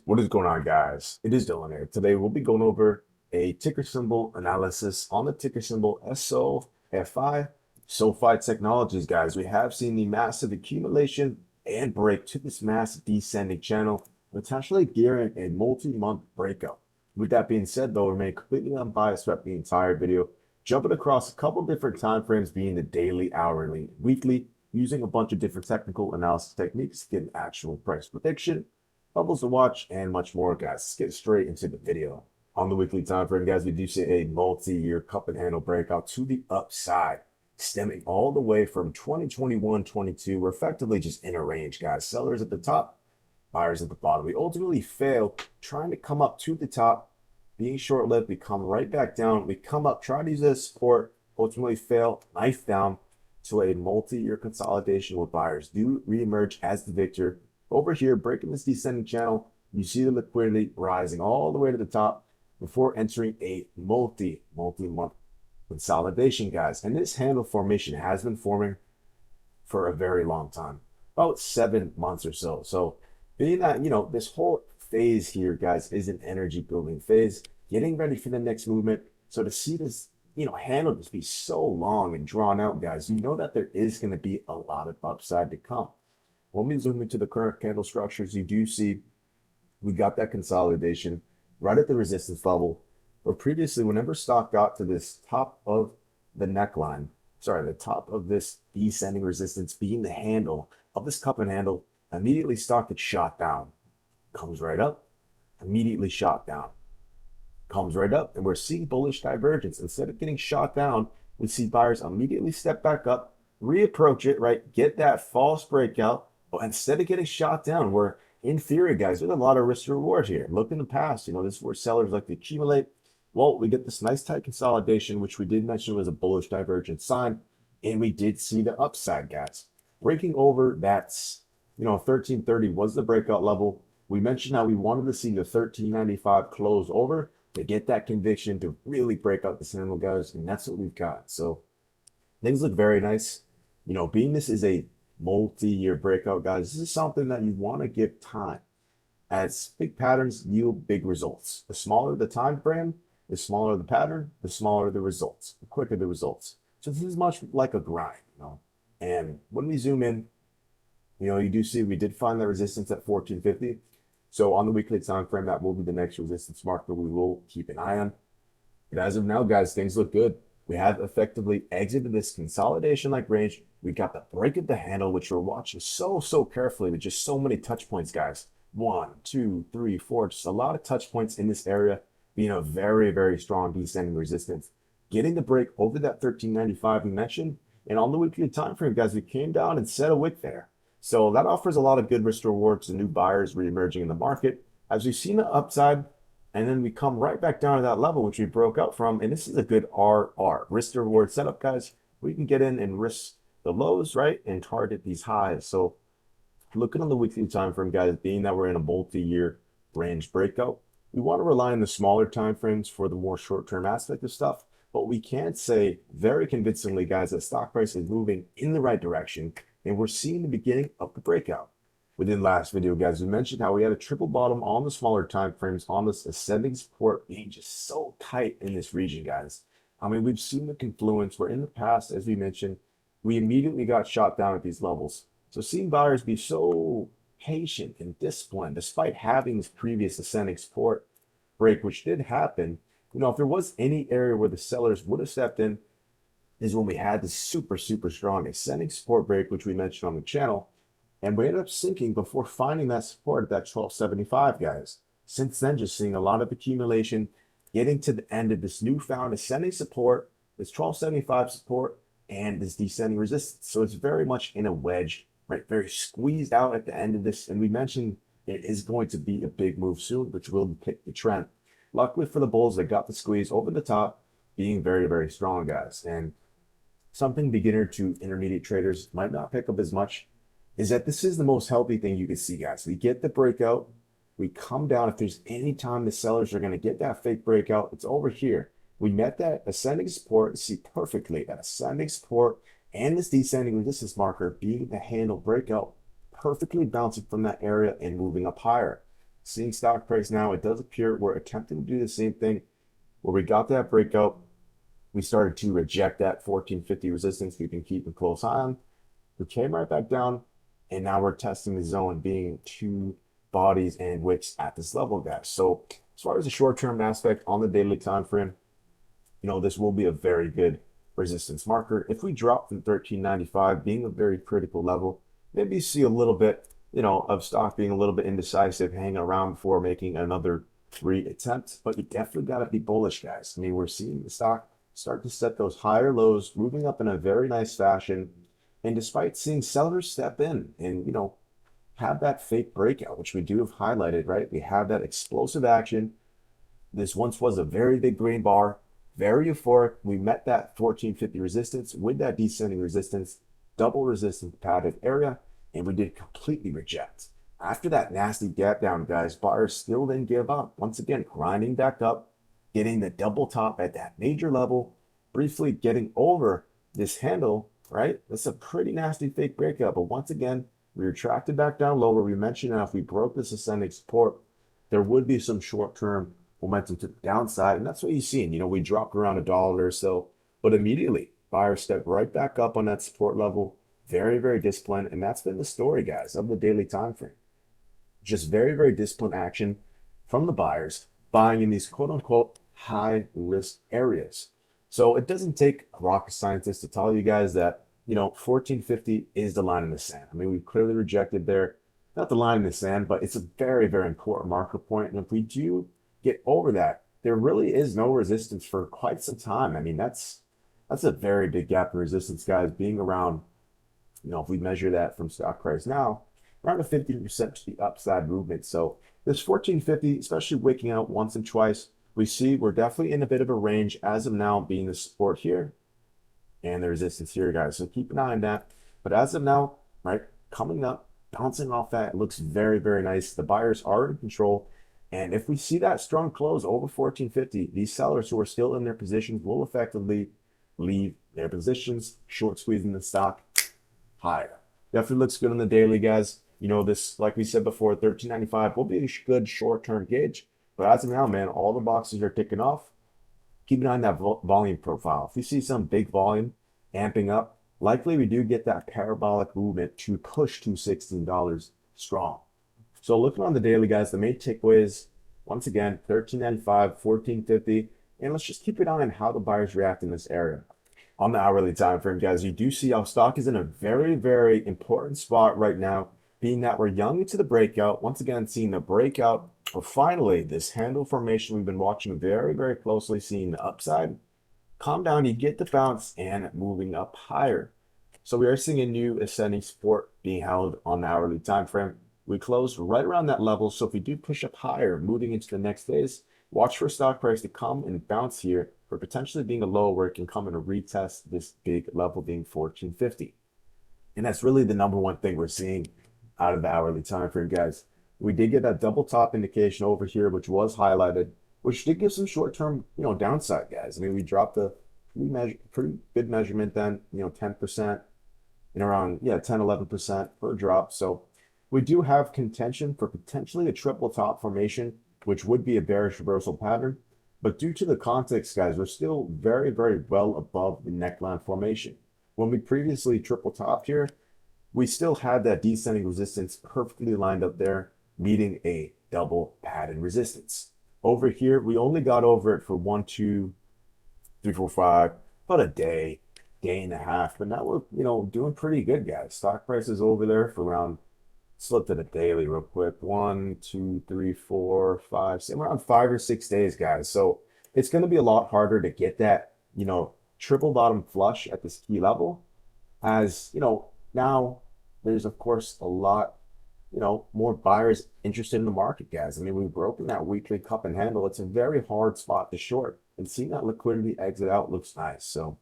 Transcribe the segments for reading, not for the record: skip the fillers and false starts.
What is going on, guys? It is Dylan here. Today, we'll be going over a ticker symbol analysis on the ticker symbol SOFI, SoFi Technologies, guys. We have seen the massive accumulation and break to this massive descending channel, potentially gearing a multi-month breakout. With that being said, though, remain completely unbiased throughout the entire video, jumping across a couple different time frames, being the daily, hourly, weekly, using a bunch of different technical analysis techniques to get an actual price prediction, bubbles to watch, and much more, guys. Let's get straight into the video. On the weekly time frame, guys, we do see a multi-year cup and handle breakout to the upside, stemming all the way from 2021-22. We're effectively just in a range, guys. Sellers at the top, buyers at the bottom. We ultimately fail trying to come up to the top, being short-lived. We come right back down. We come up, try to use this support, ultimately fail, knife down to a multi-year consolidation where buyers do reemerge as the victor. Over here, breaking this descending channel, you see the liquidity rising all the way to the top before entering a multi-month consolidation, guys. And this handle formation has been forming for a very long time, about 7 months or so. So being that, this whole phase here, guys, is an energy building phase, getting ready for the next movement. So to see this, handle just be so long and drawn out, guys, you know that there is going to be a lot of upside to come. When we zoom into the current candle structures, you do see we got that consolidation right at the resistance level. Where previously, whenever stock got to this top of the neckline, sorry, the top of this descending resistance being the handle of this cup and handle, immediately stock gets shot down, comes right up, immediately shot down, comes right up, and we're seeing bullish divergence. Instead of getting shot down, we see buyers immediately step back up, reapproach it, right, get that false breakout. But instead of getting shot down, where in theory, guys, there's a lot of risk to reward here. Look in the past, this is where sellers like to accumulate. Well, we get this nice tight consolidation, which we did mention was a bullish divergence sign, and we did see the upside, guys. Breaking over that's, 1330 was the breakout level. We mentioned how we wanted to see the 1395 close over to get that conviction to really break out the signal, guys, and that's what we've got. So things look very nice. Being this is a multi-year breakout, guys, this is something that you want to give time, as big patterns yield big results. The smaller the time frame, the smaller the pattern, the smaller the results, the quicker the results. So this is much like a grind. And when we zoom in, you do see we did find that resistance at 1450. So on the weekly time frame, that will be the next resistance marker we will keep an eye on. But as of now, guys, things look good. We have effectively exited this consolidation-like range. We got the break of the handle, which we're watching so carefully with just so many touch points, guys. 1, 2, 3, 4, just a lot of touch points in this area, being a very strong descending resistance. Getting the break over that 1395 we mentioned, and on the weekly time frame, guys, we came down and set a wick there. So that offers a lot of good risk reward to new buyers reemerging in the market. As we've seen the upside, and then we come right back down to that level, which we broke out from. And this is a good RR, risk to reward setup, guys. We can get in and risk the lows, right, and target these highs. So looking on the weekly time frame, guys, being that we're in a multi-year range breakout, we want to rely on the smaller time frames for the more short-term aspect of stuff. But we can say very convincingly, guys, that stock price is moving in the right direction, and we're seeing the beginning of the breakout. Within last video, guys, we mentioned how we had a triple bottom on the smaller time frames on this ascending support being just so tight in this region, guys. I mean, we've seen the confluence where in the past, as we mentioned, we immediately got shot down at these levels. So seeing buyers be so patient and disciplined, despite having this previous ascending support break, which did happen, if there was any area where the sellers would have stepped in, is when we had this super strong ascending support break, which we mentioned on the channel. And we ended up sinking before finding that support at that 1275, guys. Since then, just seeing a lot of accumulation, getting to the end of this newfound ascending support, this 1275 support, and this descending resistance. So it's very much in a wedge, right? Very squeezed out at the end of this. And we mentioned it is going to be a big move soon, which will depict the trend. Luckily for the bulls, they got the squeeze over the top, being very strong, guys. And something beginner to intermediate traders might not pick up as much is that this is the most healthy thing you can see, guys. We get the breakout, we come down. If there's any time the sellers are going to get that fake breakout, it's over here. We met that ascending support, see perfectly that ascending support and this descending resistance marker being the handle breakout, perfectly bouncing from that area and moving up higher. seeing stock price now, it does appear we're attempting to do the same thing where we got that breakout. We started to reject that 1450 resistance we've been keeping close eye on. We came right back down, and now we're testing the zone being two bodies and wicks at this level, guys. So as far as the short-term aspect on the daily time frame, this will be a very good resistance marker. If we drop from 1395 being a very critical level, maybe see a little bit, of stock being a little bit indecisive, hanging around before making another reattempt. But you definitely got to be bullish, guys. I mean, we're seeing the stock start to set those higher lows, moving up in a very nice fashion. And despite seeing sellers step in and, have that fake breakout, which we do have highlighted, right? We have that explosive action. This once was a very big green bar, very euphoric. We met that 1450 resistance with that descending resistance, double resistance padded area, and we did completely reject. After that nasty gap down, guys, buyers still didn't give up. Once again, grinding back up, getting the double top at that major level, briefly getting over this handle, right? That's a pretty nasty fake breakout. But once again, we retracted back down lower. We mentioned that if we broke this ascending support, there would be some short-term momentum to the downside. And that's what you've seen. We dropped around $1 or so, but immediately buyers stepped right back up on that support level. Very, very disciplined. And that's been the story, guys, of the daily time frame. Just very, very disciplined action from the buyers, buying in these quote unquote high risk areas. So it doesn't take a rocket scientist to tell you guys that 1450 is the line in the sand. I mean, we've clearly rejected there, not the line in the sand, but it's a very, very important marker point. And if we do get over that, there really is no resistance for quite some time. I mean, that's a very big gap in resistance, guys, being around, if we measure that from stock price now, around a 50% to the upside movement. So this 1450, especially waking out once and twice, we see we're definitely in a bit of a range as of now, being the support here and the resistance here, guys. So keep an eye on that. But as of now, right, coming up, bouncing off that, it looks very, very nice. The buyers are in control. And if we see that strong close over 1450, these sellers who are still in their positions will effectively leave their positions, short squeezing the stock higher. Definitely looks good on the daily, guys. This, like we said before, 1395 will be a good short-term gauge. But as of now, man, all the boxes are ticking off. Keep an eye on that volume profile. If you see some big volume amping up, likely we do get that parabolic movement to push to $16 strong. So looking on the daily, guys, the main takeaways, once again, 1395, 1450, and let's just keep an eye on how the buyers react in this area. On the hourly time frame, guys, you do see how stock is in a very, very important spot right now, being that we're young into the breakout. Once again, seeing the breakout, or finally, this handle formation we've been watching very, very closely, seeing the upside. Calm down, you get the bounce and moving up higher. So we are seeing a new ascending support being held on the hourly time frame. We closed right around that level. So if we do push up higher, moving into the next days, watch for stock price to come and bounce here for potentially being a low where it can come and retest this big level being 1450. And that's really the number one thing we're seeing out of the hourly time frame, guys. We did get that double top indication over here, which was highlighted, which did give some short-term, downside, guys. I mean, we dropped a pretty good measurement then, 10% and around, 10, 11% per drop. So we do have contention for potentially a triple top formation, which would be a bearish reversal pattern. But due to the context, guys, we're still very, very well above the neckline formation. When we previously triple topped here, we still had that descending resistance perfectly lined up there, meeting a double pattern resistance. Over here, we only got over it for 1, 2, 3, 4, 5, about a day and a half. But now we're, doing pretty good, guys. Stock price is over there for around, let's look at the daily real quick. 1, 2, 3, 4, 5, 6, around 5 or 6 days, guys. So it's going to be a lot harder to get that, triple bottom flush at this key level. As, now there's, of course, a lot, more buyers interested in the market, guys. I mean, we've broken that weekly cup and handle. It's a very hard spot to short. And seeing that liquidity exit out looks nice. So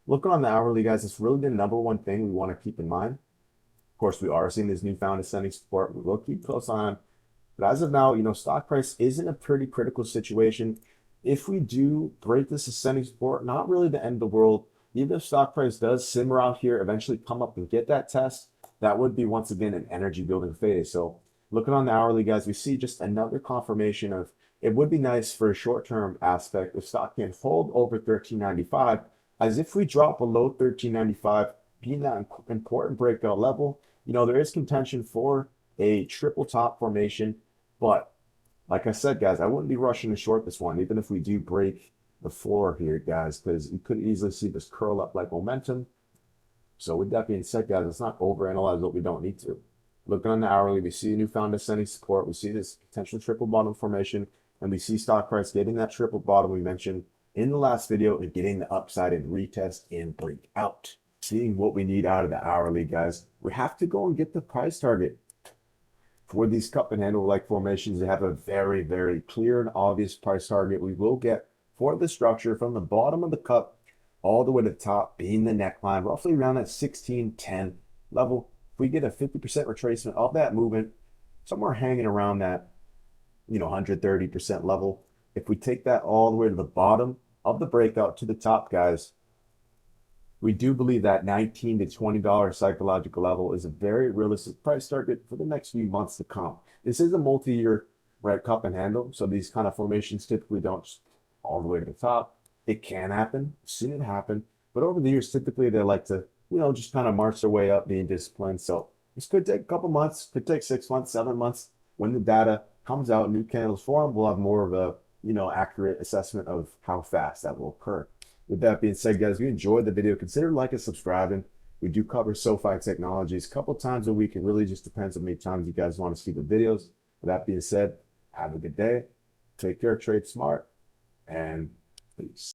looking on the hourly, guys, it's really the number one thing we want to keep in mind. Of course, we are seeing this newfound ascending support. We will keep close on. But as of now, stock price is in a pretty critical situation. If we do break this ascending support, not really the end of the world. Even if stock price does simmer out here, eventually come up and get that test, that would be once again an energy building phase. So Looking on the hourly, guys, we see just another confirmation of it would be nice for a short-term aspect if stock can hold over 13.95, as if we drop below 13.95, being that important breakout level, there is contention for a triple top formation, but like I said, guys, I wouldn't be rushing to short this one, even if we do break the floor here, guys, because you could easily see this curl up like momentum. So with that being said, guys, let's not overanalyze what we don't need to. Looking on the hourly, we see a newfound ascending support. We see this potential triple bottom formation, and we see stock price getting that triple bottom we mentioned in the last video and getting the upside and retest and break out. Seeing what we need out of the hourly, guys, we have to go and get the price target. For these cup and handle like formations, they have a very, very clear and obvious price target we will get for the structure from the bottom of the cup all the way to the top, being the neckline, roughly around that 1610 level. If we get a 50% retracement of that movement, somewhere hanging around that 130% level, if we take that all the way to the bottom of the breakout to the top, guys, we do believe that $19 to $20 psychological level is a very realistic price target for the next few months to come. This is a multi-year red cup and handle, so these kind of formations typically don't just all the way to the top. It can happen, I've seen it happen, but over the years, typically they like to, just kind of march their way up, being disciplined. So this could take a couple months, could take 6 months, 7 months. When the data comes out, new candles form, we'll have more of a, accurate assessment of how fast that will occur. With that being said, guys, if you enjoyed the video, consider liking and subscribing. We do cover SoFi technologies a couple times a week. It really just depends on how many times you guys want to see the videos. With that being said, have a good day. Take care, trade smart, and peace.